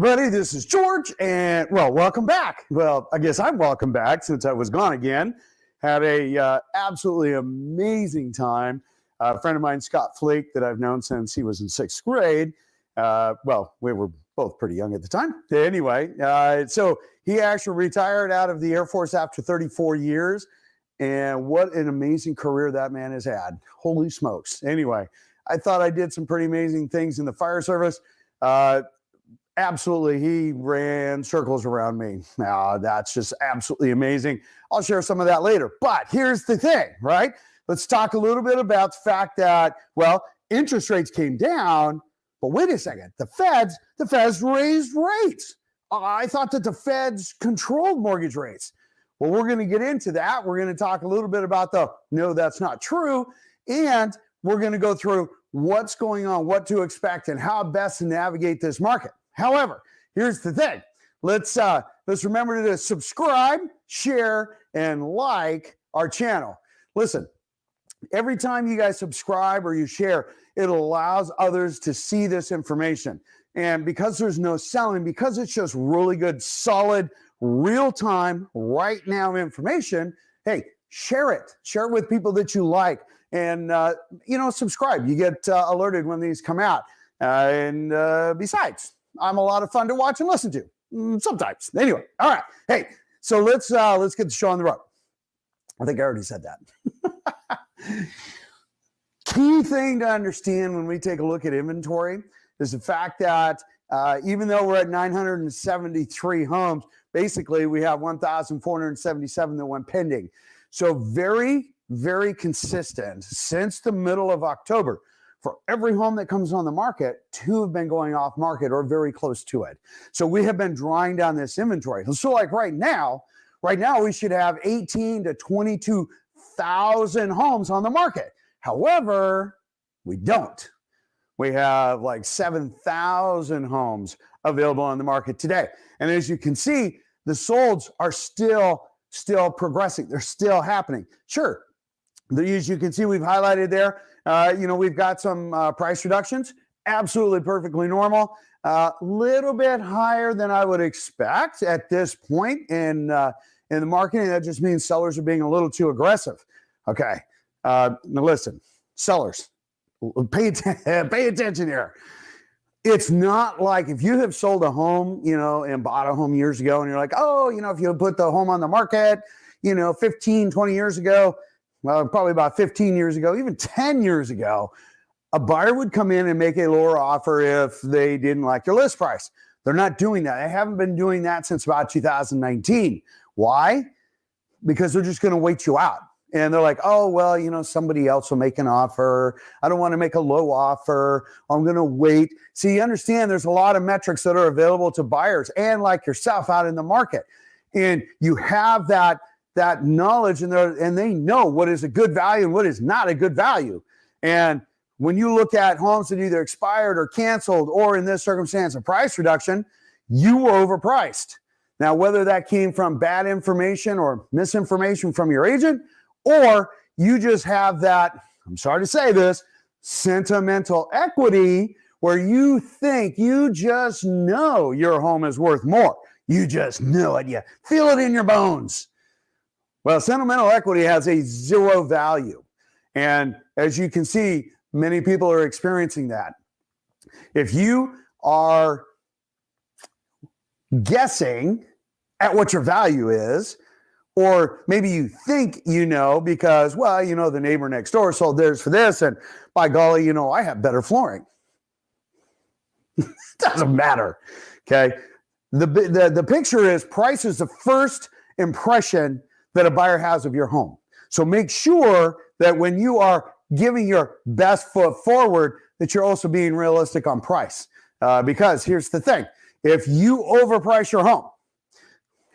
everybody. This is George, and well, welcome back. Well, I guess I'm welcome back since I was gone again. Had a absolutely amazing time. A friend of mine, Scott Flake, that I've known since he was in sixth grade. Well, we were both pretty young at the time. Anyway, so he actually retired out of the Air Force after 34 years. And what an amazing career that man has had. Holy smokes. Anyway, I thought I did some pretty amazing things in the fire service. Absolutely, he ran circles around me. That's just absolutely amazing. I'll share some of that later. But here's the thing, right? Let's talk a little bit about the fact that, well, interest rates came down, but wait a second. The Feds raised rates. I thought that the Feds controlled mortgage rates. Well, we're going to get into that. We're going to talk a little bit about no, that's not true. And we're going to go through what's going on, what to expect, and how best to navigate this market. However, here's the thing. Let's remember to subscribe, share, and like our channel. Listen, every time you guys subscribe or you share, it allows others to see this information. And because there's no selling, because it's just really good, solid, real-time, right now information, hey, share it. Share it with people that you like. And, subscribe. You get alerted when these come out. Besides, I'm a lot of fun to watch and listen to sometimes. Anyway, all right. Hey, so let's get the show on the road. I think I already said that. Key thing to understand when we take a look at inventory is the fact that even though we're at 973 homes, basically we have 1,477 that went pending. So very, very consistent since the middle of October. For every home that comes on the market, 2 have been going off market or very close to it. So we have been drawing down this inventory. So like right now we should have 18 to 22,000 homes on the market. However, we don't. We have like 7,000 homes available on the market today. And as you can see, the solds are still progressing. They're still happening. Sure. As you can see, we've highlighted there, we've got some price reductions, absolutely perfectly normal, little bit higher than I would expect at this point in the market. And that just means sellers are being a little too aggressive. Okay. Now listen, sellers, pay attention here. It's not like if you have sold a home, and bought a home years ago and you're like, if you put the home on the market, 15, 20 years ago, well, probably about 15 years ago, even 10 years ago, a buyer would come in and make a lower offer if they didn't like your list price. They're not doing that. They haven't been doing that since about 2019. Why? Because they're just going to wait you out. And they're like, somebody else will make an offer. I don't want to make a low offer. I'm going to wait. See, you understand there's a lot of metrics that are available to buyers and like yourself out in the market. And you have that knowledge and they know what is a good value and what is not a good value. And when you look at homes that either expired or canceled, or in this circumstance, a price reduction, you were overpriced. Now, whether that came from bad information or misinformation from your agent, or you just have that, I'm sorry to say this, sentimental equity where you think you just know your home is worth more. You just know it. You feel it in your bones. Well, sentimental equity has a zero value. And as you can see, many people are experiencing that. If you are guessing at what your value is, or maybe you think because, the neighbor next door sold theirs for this, and by golly, I have better flooring. Doesn't matter, okay? The picture is price is the first impression that a buyer has of your home. So make sure that when you are giving your best foot forward, that you're also being realistic on price. Because here's the thing. If you overprice your home,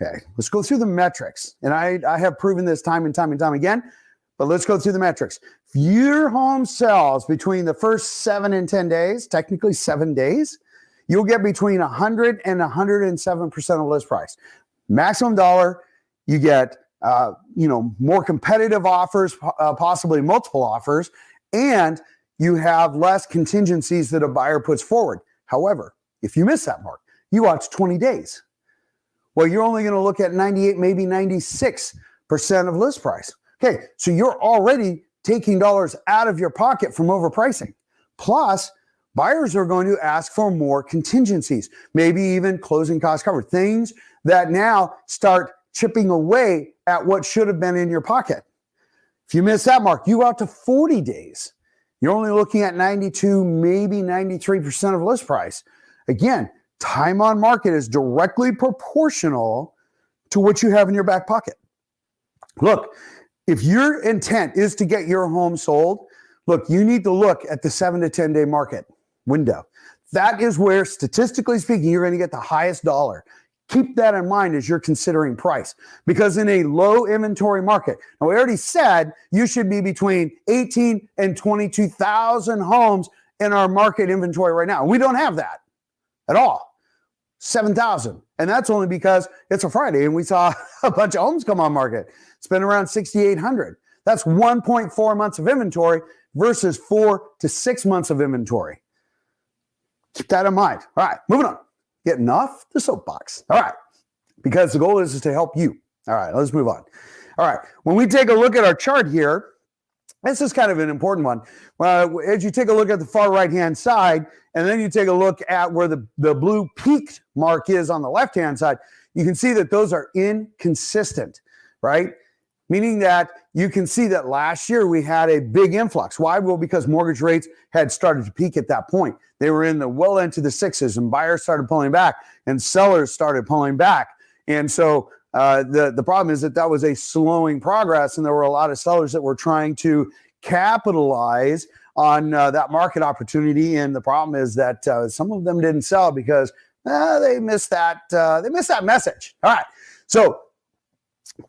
okay, let's go through the metrics. And I have proven this time and time again, but let's go through the metrics. If your home sells between the first 7 and 10 days, technically 7 days, you'll get between 100 and 107% of list price. Maximum dollar, you get more competitive offers, possibly multiple offers, and you have less contingencies that a buyer puts forward. However, if you miss that mark, You watch 20 days. Well, you're only going to look at 98, maybe 96% of list price. Okay, so you're already taking dollars out of your pocket from overpricing. Plus, buyers are going to ask for more contingencies, maybe even closing cost cover, things that now start chipping away at what should have been in your pocket. If you miss that mark, you go out to 40 days. You're only looking at 92, maybe 93% of list price. Again, time on market is directly proportional to what you have in your back pocket. Look, if your intent is to get your home sold, look, you need to look at the 7 to 10 day market window. That is where, statistically speaking, you're going to get the highest dollar. Keep that in mind as you're considering price, because in a low inventory market, now we already said you should be between 18 and 22,000 homes in our market inventory right now. We don't have that at all. 7,000. And that's only because it's a Friday and we saw a bunch of homes come on market. It's been around 6,800. That's 1.4 months of inventory versus 4 to 6 months of inventory. Keep that in mind. All right, moving on. Getting off the soapbox. All right, because the goal is to help you. All right, let's move on. All right, when we take a look at our chart here, this is kind of an important one. As you take a look at the far right-hand side, and then you take a look at where the blue peaked mark is on the left-hand side, you can see that those are inconsistent, right? Meaning that you can see that last year we had a big influx. Why? Well, because mortgage rates had started to peak at that point. They were in the well into the sixes, and buyers started pulling back, and sellers started pulling back. And so the problem is that was a slowing progress, and there were a lot of sellers that were trying to capitalize on that market opportunity. And the problem is that some of them didn't sell because they missed that message. All right, so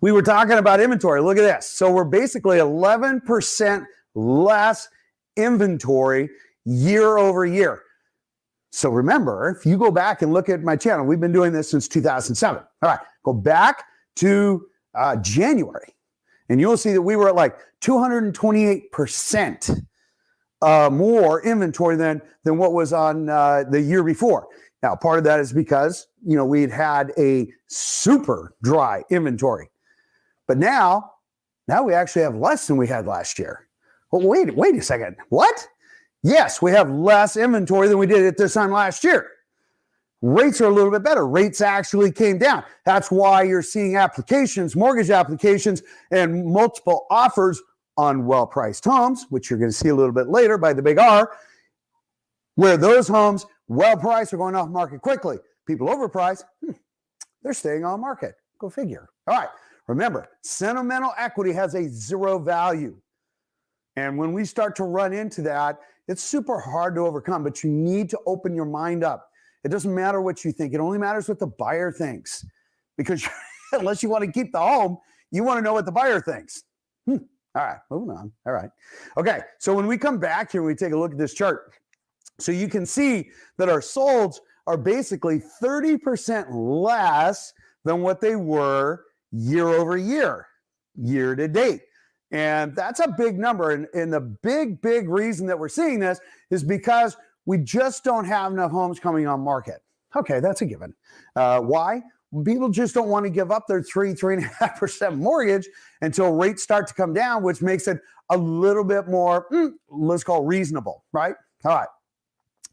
we were talking about inventory. Look at this. So we're basically 11% less inventory year over year. So remember, if you go back and look at my channel, we've been doing this since 2007. All right, go back to January, and you'll see that we were at like 228% more inventory than what was on the year before. Now, part of that is because, we'd had a super dry inventory. But now we actually have less than we had last year. Well, wait a second. What? Yes, we have less inventory than we did at this time last year. Rates are a little bit better. Rates actually came down. That's why you're seeing applications, mortgage applications, and multiple offers on well-priced homes, which you're going to see a little bit later by the big R, where those homes, well-priced, are going off market quickly. People overpriced, they're staying on market. Go figure. All right. Remember, sentimental equity has a zero value. And when we start to run into that, it's super hard to overcome, but you need to open your mind up. It doesn't matter what you think. It only matters what the buyer thinks. Because unless you want to keep the home, you want to know what the buyer thinks. All right, moving on. All right. Okay, so when we come back here, we take a look at this chart. So you can see that our solds are basically 30% less than what they were year over year, year to date. And that's a big number. And the big reason that we're seeing this is because we just don't have enough homes coming on market. Okay, that's a given. Why? People just don't want to give up their 3.5% mortgage until rates start to come down, which makes it a little bit more, let's call reasonable, right? All right.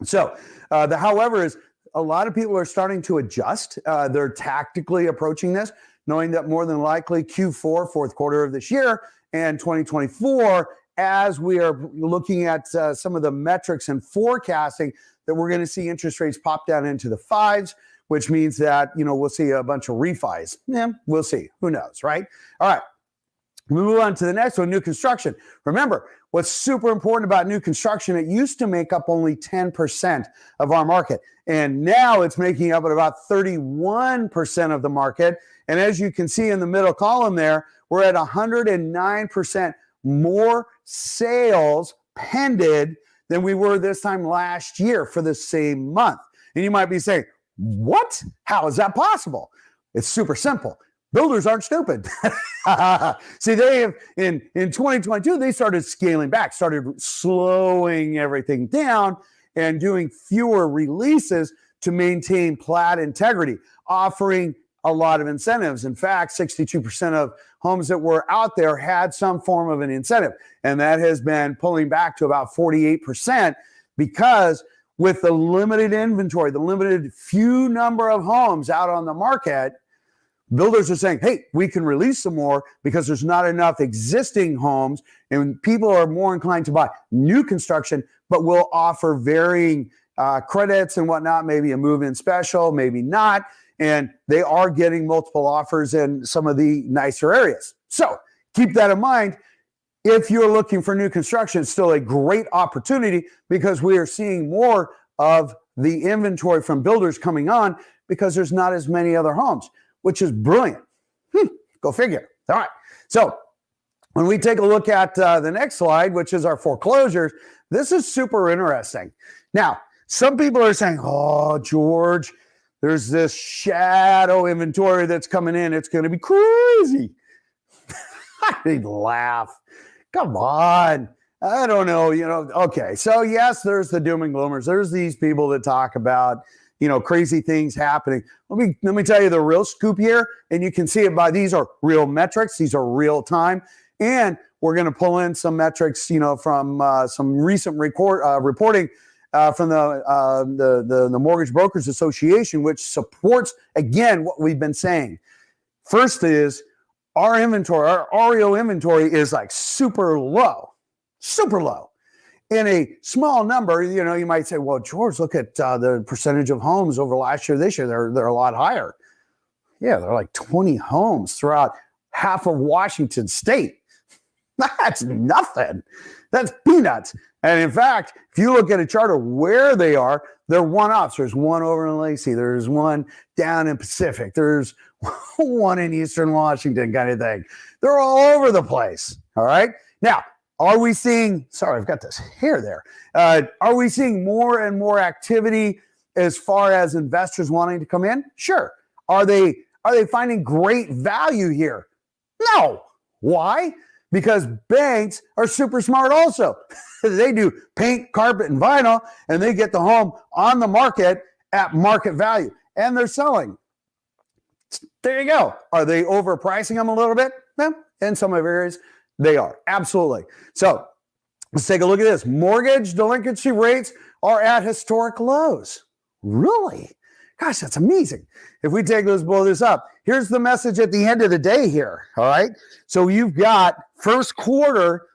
So the however is a lot of people are starting to adjust. They're tactically approaching this, knowing that more than likely Q4, fourth quarter of this year, and 2024, as we are looking at some of the metrics and forecasting, that we're going to see interest rates pop down into the fives, which means that, we'll see a bunch of refis. Yeah, we'll see. Who knows, right? All right. We move on to the next one, new construction. Remember, what's super important about new construction, it used to make up only 10% of our market. And now it's making up at about 31% of the market. And as you can see in the middle column there, we're at 109% more sales pended than we were this time last year for the same month. And you might be saying, what? How is that possible? It's super simple. Builders aren't stupid. See, they have in 2022, they started scaling back, started slowing everything down and doing fewer releases to maintain plat integrity, offering a lot of incentives. In fact, 62% of homes that were out there had some form of an incentive, and that has been pulling back to about 48% because with the limited inventory, the limited few number of homes out on the market, builders are saying, hey, we can release some more because there's not enough existing homes, and people are more inclined to buy new construction, but we'll offer varying credits and whatnot, maybe a move-in special, maybe not. And they are getting multiple offers in some of the nicer areas. So keep that in mind. If you're looking for new construction, it's still a great opportunity because we are seeing more of the inventory from builders coming on because there's not as many other homes, which is brilliant. Go figure. All right. So when we take a look at the next slide, which is our foreclosures, this is super interesting. Now, some people are saying, oh, George, there's this shadow inventory that's coming in. It's going to be crazy. I laugh. Come on. I don't know. Okay. So yes, there's the doom and gloomers. There's these people that talk about, crazy things happening. Let me tell you the real scoop here. And you can see it by, these are real metrics. These are real time. And we're going to pull in some metrics, from some recent reporting from the Mortgage Brokers Association, which supports, again, what we've been saying. First is our inventory, our REO inventory is like super low. In a small number, you might say, well, George, look at the percentage of homes over last year, this year, they're a lot higher. Yeah, they're like 20 homes throughout half of Washington state. That's nothing. That's peanuts. And in fact, if you look at a chart of where they are, they're one-offs. There's one over in Lacey. There's one down in Pacific. There's one in Eastern Washington kind of thing. They're all over the place. All right. Now, are we seeing, sorry, I've got this hair there. Are we seeing more and more activity as far as investors wanting to come in? Sure. Are they finding great value here? No. Why? Because banks are super smart also. They do paint, carpet, and vinyl, and they get the home on the market at market value, and they're selling. There you go. Are they overpricing them a little bit? No, in some areas, they are. Absolutely. So let's take a look at this. Mortgage delinquency rates are at historic lows. Really? Gosh, that's amazing. If we blow this up, here's the message at the end of the day here. All right. So you've got first quarter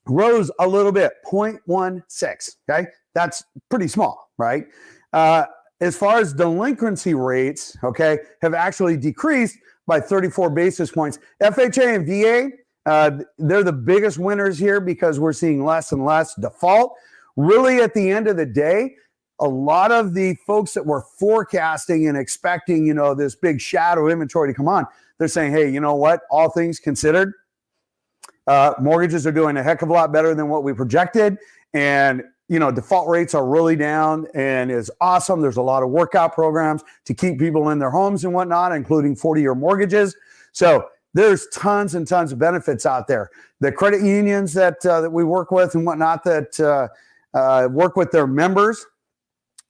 rose a little bit, 0.16. Okay. That's pretty small, right? As far as delinquency rates, okay, have actually decreased by 34 basis points. FHA and VA, they're the biggest winners here because we're seeing less and less default. Really, at the end of the day, a lot of the folks that were forecasting and expecting, this big shadow inventory to come on, they're saying, hey, you know what? All things considered, mortgages are doing a heck of a lot better than what we projected. And, default rates are really down and is awesome. There's a lot of workout programs to keep people in their homes and whatnot, including 40-year mortgages. So there's tons and tons of benefits out there. The credit unions that we work with and whatnot that work with their members.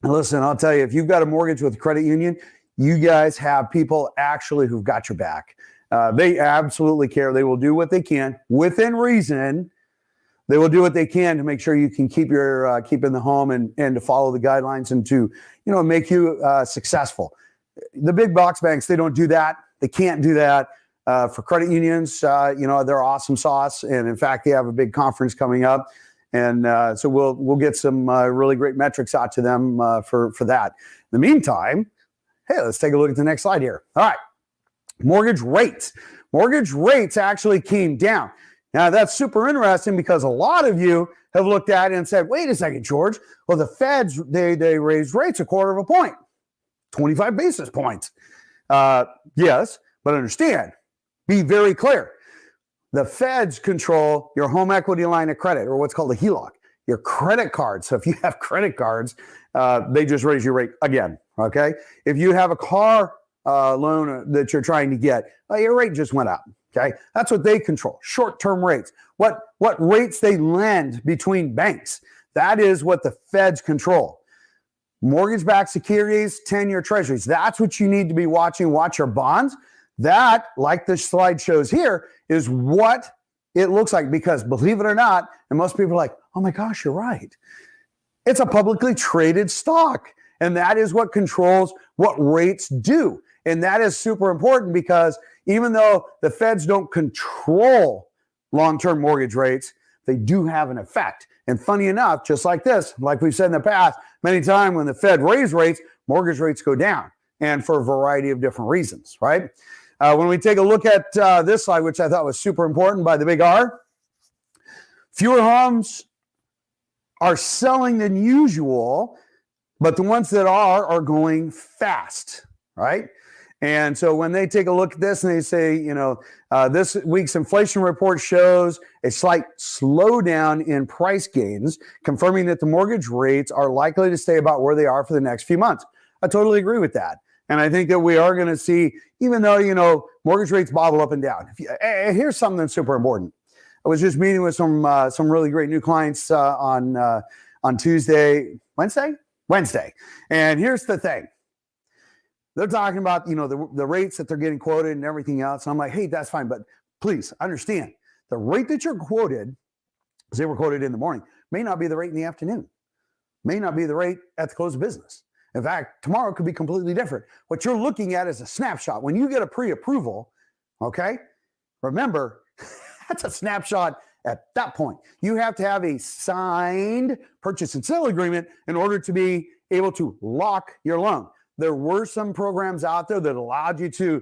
Listen, I'll tell you, if you've got a mortgage with a credit union, you guys have people actually who've got your back. They absolutely care. They will do what they can within reason. They will do what they can to make sure you can keep in the home and to follow the guidelines and to, make you successful. The big box banks, they don't do that. They can't do that. For credit unions, they're awesome sauce. And in fact, they have a big conference coming up. And so we'll get some really great metrics out to them for that. In the meantime, hey, let's take a look at the next slide here. All right, mortgage rates. Mortgage rates actually came down. Now, that's super interesting because a lot of you have looked at it and said, wait a second, George. Well, the feds, they raised rates 1/4 point, 25 basis points. Yes, but understand, be very clear. The feds control your home equity line of credit, or what's called a HELOC, your credit card. So if you have credit cards, they just raise your rate again, okay? If you have a car loan that you're trying to get, your rate just went up, okay? That's what they control, short-term rates. What rates they lend between banks, that is what the feds control. mortgage-backed securities, 10-year treasuries. That's what you need to be watching. Watch your bonds. That, like this slide shows here, is what it looks like, because believe it or not, and most people are like, oh my gosh, you're right. It's a publicly traded stock, and that is what controls what rates do. And that is super important, because even though the feds don't control long-term mortgage rates, they do have an effect. And funny enough, just like this, like we've said in the past, many times when the Fed raise rates, mortgage rates go down, and for a variety of different reasons, right? When we take a look at this slide, which I thought was super important by the big R, fewer homes are selling than usual, but the ones that are going fast, right? And so when they take a look at this and they say, this week's inflation report shows a slight slowdown in price gains, confirming that the mortgage rates are likely to stay about where they are for the next few months. I totally agree with that. And I think that we are going to see, even though, mortgage rates bobble up and down. Here's something that's super important. I was just meeting with some really great new clients on Wednesday. And here's the thing. They're talking about, the rates that they're getting quoted and everything else. And I'm like, hey, that's fine. But please understand, the rate that you're quoted, because they were quoted in the morning, may not be the rate in the afternoon, may not be the rate at the close of business. In fact, tomorrow could be completely different. What you're looking at is a snapshot. When you get a pre-approval, okay, remember, that's a snapshot at that point. You have to have a signed purchase and sale agreement in order to be able to lock your loan. There were some programs out there that allowed you to,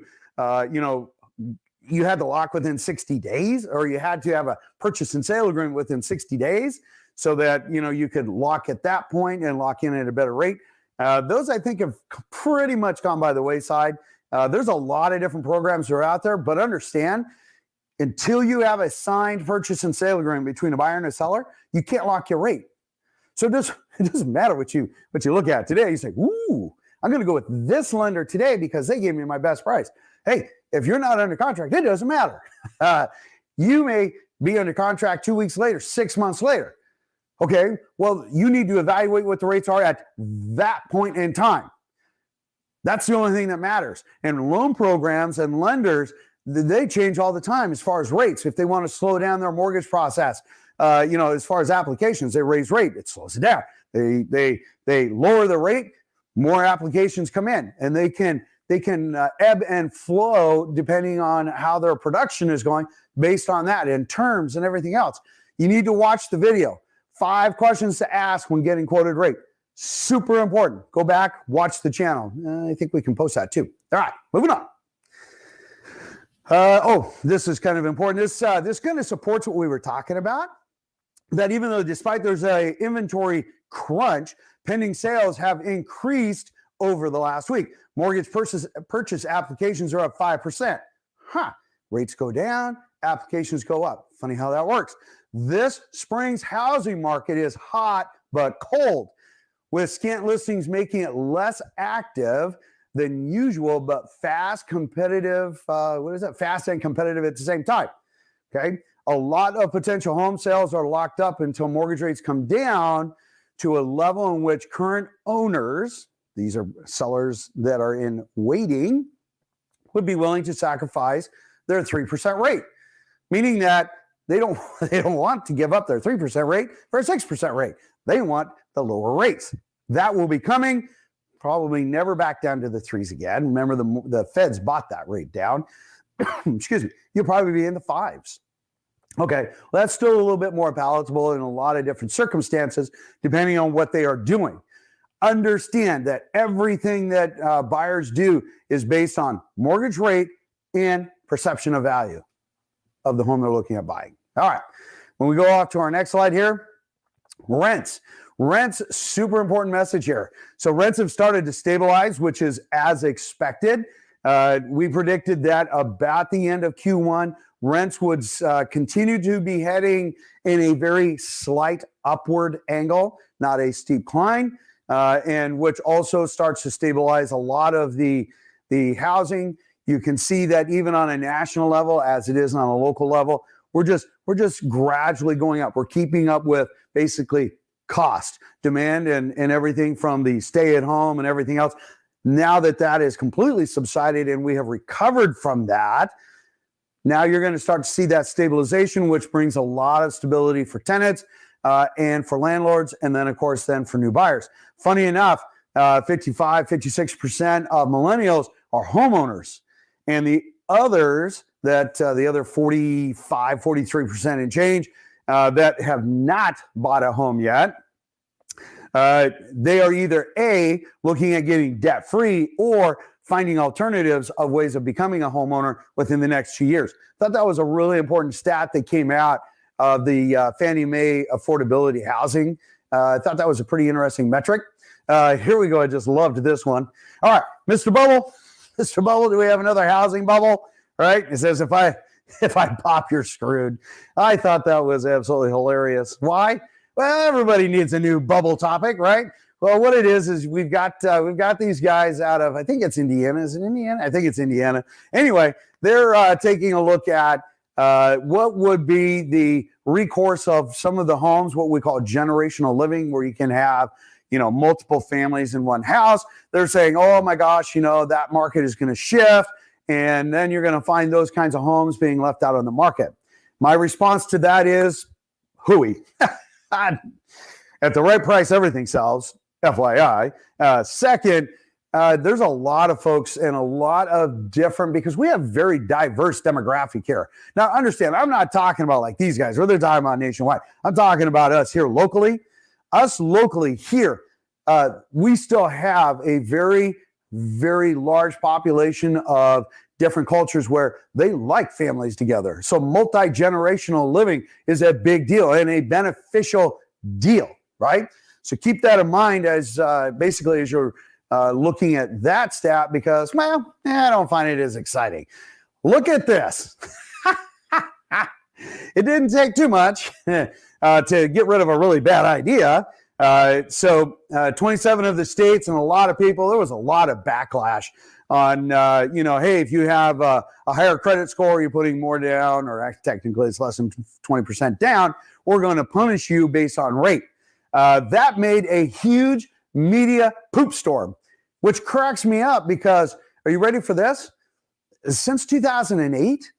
you had to lock within 60 days, or you had to have a purchase and sale agreement within 60 days so that, you could lock at that point and lock in at a better rate. Those, I think, have pretty much gone by the wayside. There's a lot of different programs that are out there, but understand, until you have a signed purchase and sale agreement between a buyer and a seller, you can't lock your rate. So it doesn't matter what you look at today. You say, ooh, I'm going to go with this lender today because they gave me my best price. Hey, if you're not under contract, it doesn't matter. You may be under contract 2 weeks later, 6 months later. Okay, well, you need to evaluate what the rates are at that point in time. That's the only thing that matters. And loan programs and lenders, they change all the time as far as rates. If they want to slow down their mortgage process, as far as applications, they raise rate, it slows it down. They lower the rate, more applications come in, and they can ebb and flow depending on how their production is going based on that, and terms and everything else. You need to watch the video. 5 questions to ask when getting quoted rate. Super important. Go back, watch the channel. I think we can post that too. All right, moving on. This is kind of important. This kind of supports what we were talking about, that even though despite there's a inventory crunch, pending sales have increased over the last week. Mortgage purchase applications are up 5%. Rates go down, applications go up. Funny how that works. This spring's housing market is hot but cold, with scant listings making it less active than usual, but fast and competitive at the same time. Okay. A lot of potential home sales are locked up until mortgage rates come down to a level in which current owners, these are sellers that are in waiting, would be willing to sacrifice their 3% rate, meaning that they don't want to give up their 3% rate for a 6% rate. They want the lower rates. That will be coming. Probably never back down to the 3s again. Remember, the feds bought that rate down. Excuse me. You'll probably be in the 5s. Okay, well, that's still a little bit more palatable in a lot of different circumstances, depending on what they are doing. Understand that everything that buyers do is based on mortgage rate and perception of value of the home they're looking at buying. All right, when we go off to our next slide here, rents. Rents, super important message here. So rents have started to stabilize, which is as expected. We predicted that about the end of Q1, rents would continue to be heading in a very slight upward angle, not a steep climb, and which also starts to stabilize a lot of the housing. You can see that even on a national level, as it is on a local level, we're just gradually going up. We're keeping up with basically cost, demand, and everything from the stay at home and everything else. Now that that is completely subsided and we have recovered from that, now you're going to start to see that stabilization, which brings a lot of stability for tenants and for landlords, and then, of course, then for new buyers. Funny enough, 56% of millennials are homeowners, and the others, the other 43% and change that have not bought a home yet, they are either A, looking at getting debt-free, or finding alternatives of ways of becoming a homeowner within the next 2 years. Thought that was a really important stat that came out of the Fannie Mae affordability housing. I thought that was a pretty interesting metric. Here we go. I just loved this one. All right, Mr. Bubble. Mr. Bubble, do we have another housing bubble? All right. It says, if I pop, you're screwed. I thought that was absolutely hilarious. Why? Well, everybody needs a new bubble topic, right? Well, what it is we've got these guys out of, I think it's Indiana. Is it Indiana? I think it's Indiana. Anyway, they're taking a look at what would be the recourse of some of the homes, what we call generational living, where you can have, multiple families in one house. They're saying, oh my gosh, that market is going to shift, and then you're going to find those kinds of homes being left out on the market. My response to that is, hooey. At the right price, everything sells, FYI. Second, there's a lot of folks and a lot of different, because we have very diverse demographic here. Now, understand, I'm not talking about like these guys, or they're talking about nationwide. I'm talking about us here locally. Us locally here, we still have a very, very large population of different cultures where they like families together. So multi-generational living is a big deal and a beneficial deal, right? So keep that in mind as basically as you're looking at that stat, because, well, I don't find it as exciting. Look at this. It didn't take too much to get rid of a really bad idea. So 27 of the states and a lot of people, there was a lot of backlash on, hey, if you have a higher credit score, you're putting more down, or technically it's less than 20% down, we're going to punish you based on rate. That made a huge media poop storm, which cracks me up because, are you ready for this? Since 2008,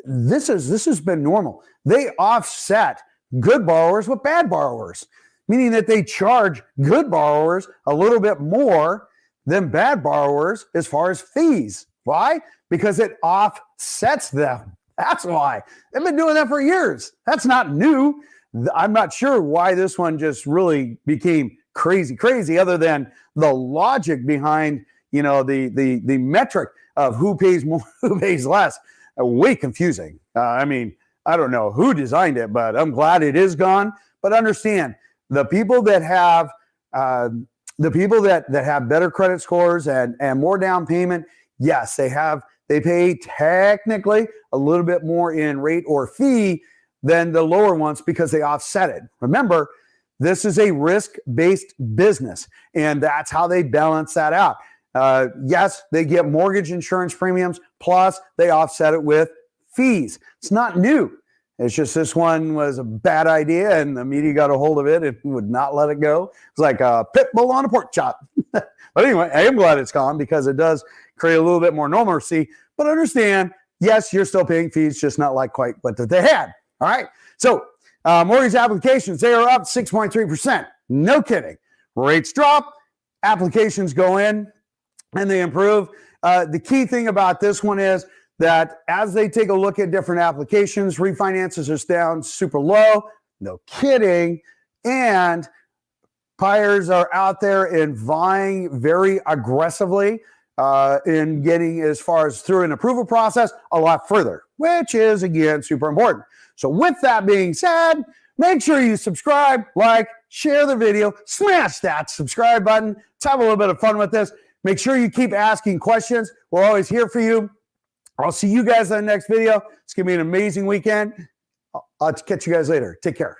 this has been normal. They offset good borrowers with bad borrowers, meaning that they charge good borrowers a little bit more than bad borrowers as far as fees. Why? Because it offsets them. That's why. They've been doing that for years. That's not new. I'm not sure why this one just really became crazy, other than the logic behind, the metric of who pays more, who pays less. Way confusing. I don't know who designed it, but I'm glad it is gone. But understand, the people that have better credit scores and more down payment, yes, they pay technically a little bit more in rate or fee than the lower ones because they offset it. Remember, this is a risk-based business, and that's how they balance that out. Yes, they get mortgage insurance premiums, plus they offset it with fees. It's not new. It's just this one was a bad idea, and the media got a hold of it and would not let it go. It's like a pit bull on a pork chop. But anyway, I am glad it's gone because it does create a little bit more normalcy. But understand, yes, you're still paying fees, just not like quite what they had. All right. So mortgage applications, they are up 6.3%. No kidding. Rates drop, applications go in, and they improve. The key thing about this one is that as they take a look at different applications, refinances are down super low. No kidding. And buyers are out there and vying very aggressively in getting as far as through an approval process a lot further, which is, again, super important. So with that being said, make sure you subscribe, like, share the video, smash that subscribe button. Let's have a little bit of fun with this. Make sure you keep asking questions. We're always here for you. I'll see you guys in the next video. It's going to be an amazing weekend. I'll catch you guys later. Take care.